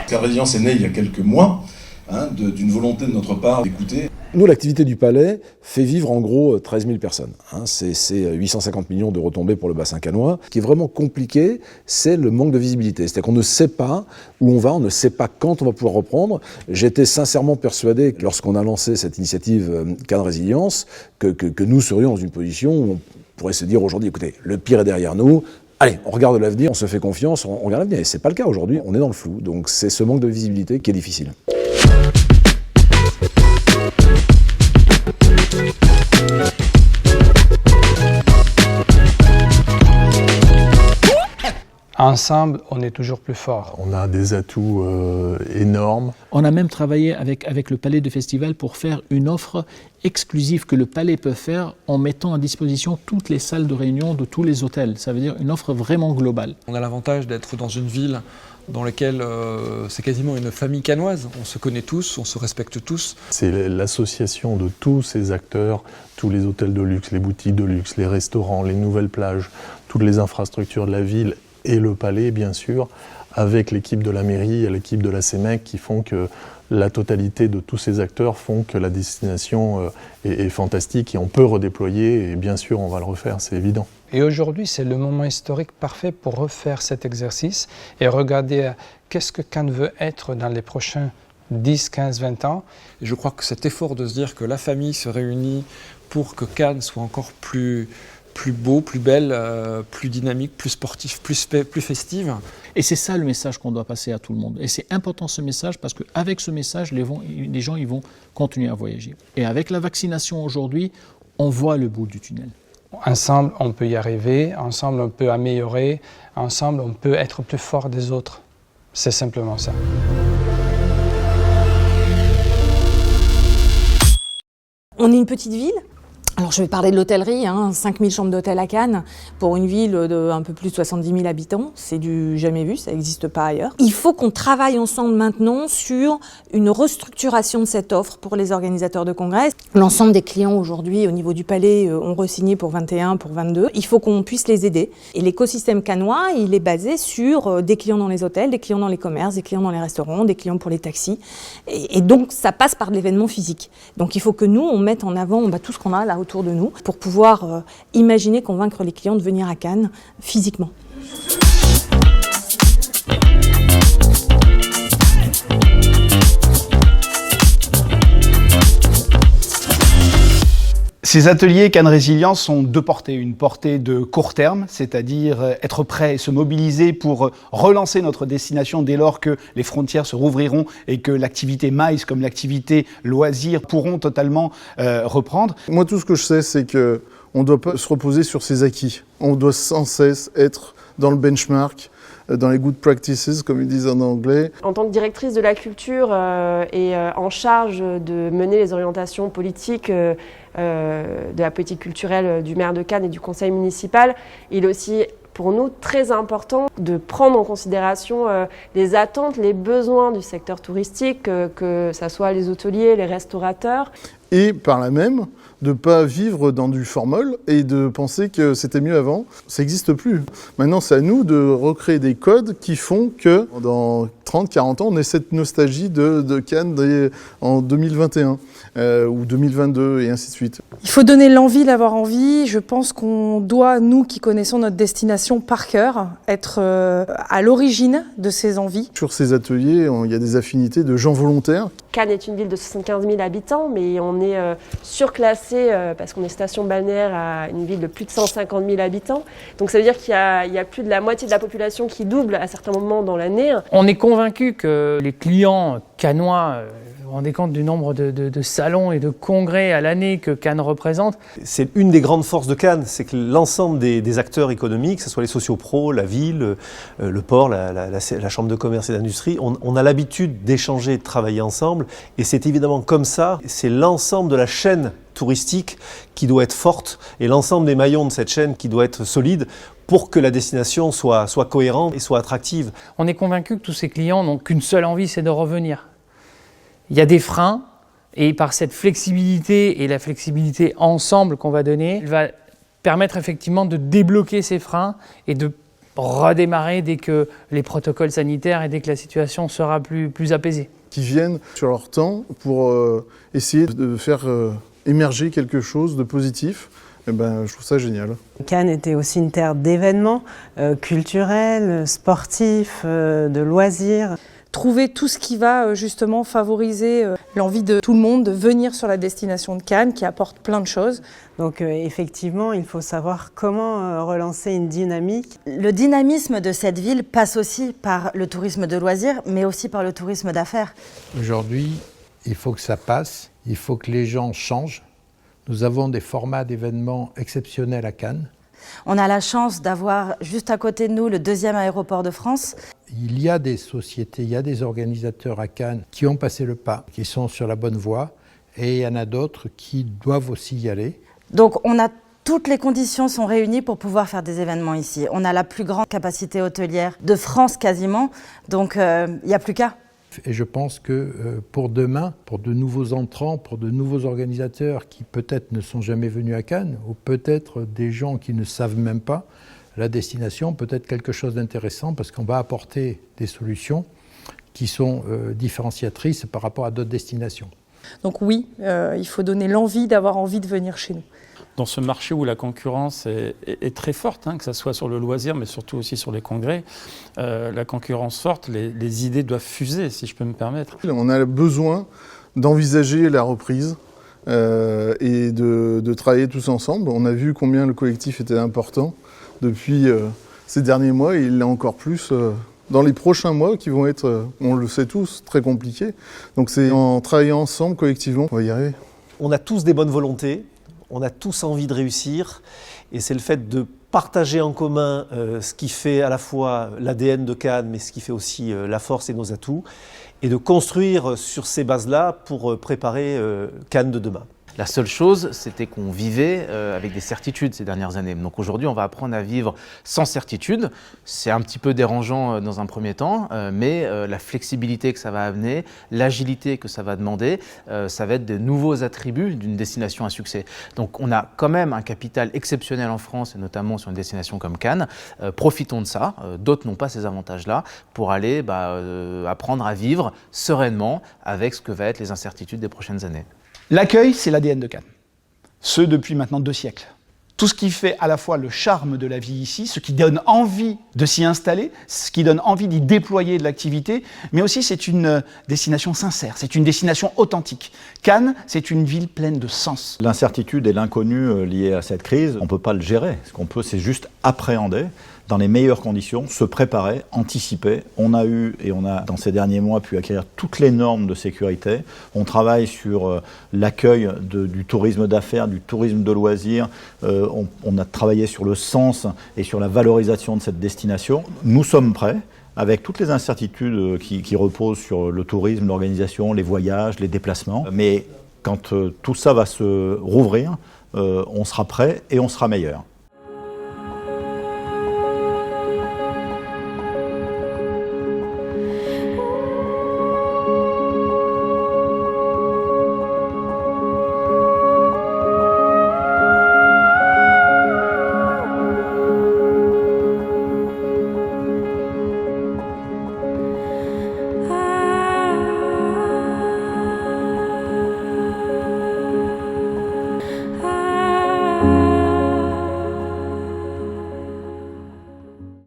Cannes Résilience est né il y a quelques mois, d'une volonté de notre part d'écouter. Nous, l'activité du Palais fait vivre en gros 13 000 personnes. C'est 850 millions de retombées pour le bassin cannois. Ce qui est vraiment compliqué, c'est le manque de visibilité. C'est-à-dire qu'on ne sait pas où on va, on ne sait pas quand on va pouvoir reprendre. J'étais sincèrement persuadé que lorsqu'on a lancé cette initiative Cannes Résilience, que nous serions dans une position où on pourrait se dire aujourd'hui, écoutez, le pire est derrière nous, allez, on regarde l'avenir, on se fait confiance, on regarde l'avenir. Et c'est pas le cas aujourd'hui, on est dans le flou. Donc c'est ce manque de visibilité qui est difficile. Ensemble, on est toujours plus fort. On a des atouts énormes. On a même travaillé avec le Palais de Festival pour faire une offre exclusive que le Palais peut faire en mettant à disposition toutes les salles de réunion de tous les hôtels. Ça veut dire une offre vraiment globale. On a l'avantage d'être dans une ville dans laquelle c'est quasiment une famille cannoise. On se connaît tous, on se respecte tous. C'est l'association de tous ces acteurs, tous les hôtels de luxe, les boutiques de luxe, les restaurants, les nouvelles plages, toutes les infrastructures de la ville et le Palais, bien sûr, avec l'équipe de la mairie et l'équipe de la CEMEC qui font que la totalité de tous ces acteurs font que la destination est fantastique et on peut redéployer et bien sûr on va le refaire, c'est évident. Et aujourd'hui, c'est le moment historique parfait pour refaire cet exercice et regarder qu'est-ce que Cannes veut être dans les prochains 10, 15, 20 ans. Et je crois que cet effort de se dire que la famille se réunit pour que Cannes soit encore plus beau, plus belle, plus dynamique, plus sportif, plus festive. Et c'est ça le message qu'on doit passer à tout le monde. Et c'est important ce message parce qu'avec ce message, les gens ils vont continuer à voyager. Et avec la vaccination aujourd'hui, on voit le bout du tunnel. Ensemble, on peut y arriver, ensemble, on peut améliorer, ensemble, on peut être plus fort des autres. C'est simplement ça. On est une petite ville. Alors je vais parler de l'hôtellerie, 5000 chambres d'hôtel à Cannes pour une ville de un peu plus de 70 000 habitants, c'est du jamais vu, ça n'existe pas ailleurs. Il faut qu'on travaille ensemble maintenant sur une restructuration de cette offre pour les organisateurs de congrès. L'ensemble des clients aujourd'hui au niveau du Palais ont re-signé pour 21, pour 22. Il faut qu'on puisse les aider. Et l'écosystème cannois, il est basé sur des clients dans les hôtels, des clients dans les commerces, des clients dans les restaurants, des clients pour les taxis. Et donc ça passe par de l'événement physique. Donc il faut que nous, on mette en avant tout ce qu'on a là autour de nous pour pouvoir imaginer convaincre les clients de venir à Cannes physiquement. Ces ateliers Cannes Résilience ont deux portées. Une portée de court terme, c'est-à-dire être prêt et se mobiliser pour relancer notre destination dès lors que les frontières se rouvriront et que l'activité MICE comme l'activité loisir pourront totalement reprendre. Moi, tout ce que je sais, c'est qu'on ne doit pas se reposer sur ses acquis. On doit sans cesse être dans le benchmark, dans les good practices, comme ils disent en anglais. En tant que directrice de la culture et en charge de mener les orientations politiques de la politique culturelle du maire de Cannes et du conseil municipal, il est aussi pour nous très important de prendre en considération les attentes, les besoins du secteur touristique, que ce soit les hôteliers, les restaurateurs. Et par là même, de ne pas vivre dans du formol et de penser que c'était mieux avant. Ça n'existe plus. Maintenant, c'est à nous de recréer des codes qui font que dans 30, 40 ans, on ait cette nostalgie de Cannes en 2021 ou 2022 et ainsi de suite. Il faut donner l'envie d'avoir envie. Je pense qu'on doit, nous qui connaissons notre destination par cœur, être à l'origine de ces envies. Sur ces ateliers, il y a des affinités de gens volontaires. Cannes est une ville de 75 000 habitants, mais on est surclassé parce qu'on est station balnéaire à une ville de plus de 150 000 habitants. Donc ça veut dire qu'il y a plus de la moitié de la population qui double à certains moments dans l'année. On est convaincu que les clients cannois, vous vous rendez compte du nombre de salons et de congrès à l'année que Cannes représente. C'est une des grandes forces de Cannes, c'est que l'ensemble des acteurs économiques, que ce soit les sociopros, la ville, le port, la chambre de commerce et d'industrie, on a l'habitude d'échanger et de travailler ensemble. Et c'est évidemment comme ça, c'est l'ensemble de la chaîne touristique qui doit être forte et l'ensemble des maillons de cette chaîne qui doit être solide pour que la destination soit cohérente et soit attractive. On est convaincu que tous ces clients n'ont qu'une seule envie, c'est de revenir. Il y a des freins et par cette flexibilité et la flexibilité ensemble qu'on va donner, elle va permettre effectivement de débloquer ces freins et de redémarrer dès que les protocoles sanitaires et dès que la situation sera plus apaisée. Qui viennent sur leur temps pour essayer de faire émerger quelque chose de positif. Eh ben, je trouve ça génial. Cannes était aussi une terre d'événements culturels, sportifs, de loisirs. Trouver tout ce qui va justement favoriser l'envie de tout le monde de venir sur la destination de Cannes, qui apporte plein de choses. Donc effectivement, il faut savoir comment relancer une dynamique. Le dynamisme de cette ville passe aussi par le tourisme de loisirs, mais aussi par le tourisme d'affaires. Aujourd'hui, il faut que ça passe, il faut que les gens changent. Nous avons des formats d'événements exceptionnels à Cannes. On a la chance d'avoir juste à côté de nous le 2e aéroport de France. Il y a des sociétés, il y a des organisateurs à Cannes qui ont passé le pas, qui sont sur la bonne voie, et il y en a d'autres qui doivent aussi y aller. Donc toutes les conditions sont réunies pour pouvoir faire des événements ici. On a la plus grande capacité hôtelière de France quasiment, donc il n'y a plus qu'à. Et je pense que pour demain, pour de nouveaux entrants, pour de nouveaux organisateurs qui peut-être ne sont jamais venus à Cannes, ou peut-être des gens qui ne savent même pas, la destination peut être quelque chose d'intéressant parce qu'on va apporter des solutions qui sont différenciatrices par rapport à d'autres destinations. Donc oui, il faut donner l'envie d'avoir envie de venir chez nous. Dans ce marché où la concurrence est très forte, que ce soit sur le loisir, mais surtout aussi sur les congrès, la concurrence forte, les idées doivent fuser, si je peux me permettre. On a besoin d'envisager la reprise et de travailler tous ensemble. On a vu combien le collectif était important depuis ces derniers mois, et il l'est encore plus dans les prochains mois qui vont être, on le sait tous, très compliqués. Donc c'est en travaillant ensemble, collectivement, qu'on va y arriver. On a tous des bonnes volontés. On a tous envie de réussir, et c'est le fait de partager en commun ce qui fait à la fois l'ADN de Cannes, mais ce qui fait aussi la force et nos atouts, et de construire sur ces bases-là pour préparer Cannes de demain. La seule chose, c'était qu'on vivait avec des certitudes ces dernières années. Donc aujourd'hui, on va apprendre à vivre sans certitude. C'est un petit peu dérangeant dans un premier temps, mais la flexibilité que ça va amener, l'agilité que ça va demander, ça va être des nouveaux attributs d'une destination à succès. Donc on a quand même un capital exceptionnel en France, et notamment sur une destination comme Cannes. Profitons de ça. D'autres n'ont pas ces avantages-là pour aller apprendre à vivre sereinement avec ce que va être les incertitudes des prochaines années. L'accueil, c'est l'ADN de Cannes. Ce depuis maintenant 2 siècles. Tout ce qui fait à la fois le charme de la vie ici, ce qui donne envie de s'y installer, ce qui donne envie d'y déployer de l'activité, mais aussi c'est une destination sincère, c'est une destination authentique. Cannes, c'est une ville pleine de sens. L'incertitude et l'inconnu liés à cette crise, on ne peut pas le gérer. Ce qu'on peut, c'est juste appréhender dans les meilleures conditions, se préparer, anticiper. On a eu, et on a dans ces derniers mois pu acquérir toutes les normes de sécurité. On travaille sur l'accueil du tourisme d'affaires, du tourisme de loisirs. On a travaillé sur le sens et sur la valorisation de cette destination. Nous sommes prêts, avec toutes les incertitudes qui reposent sur le tourisme, l'organisation, les voyages, les déplacements. Mais quand tout ça va se rouvrir, on sera prêt et on sera meilleur.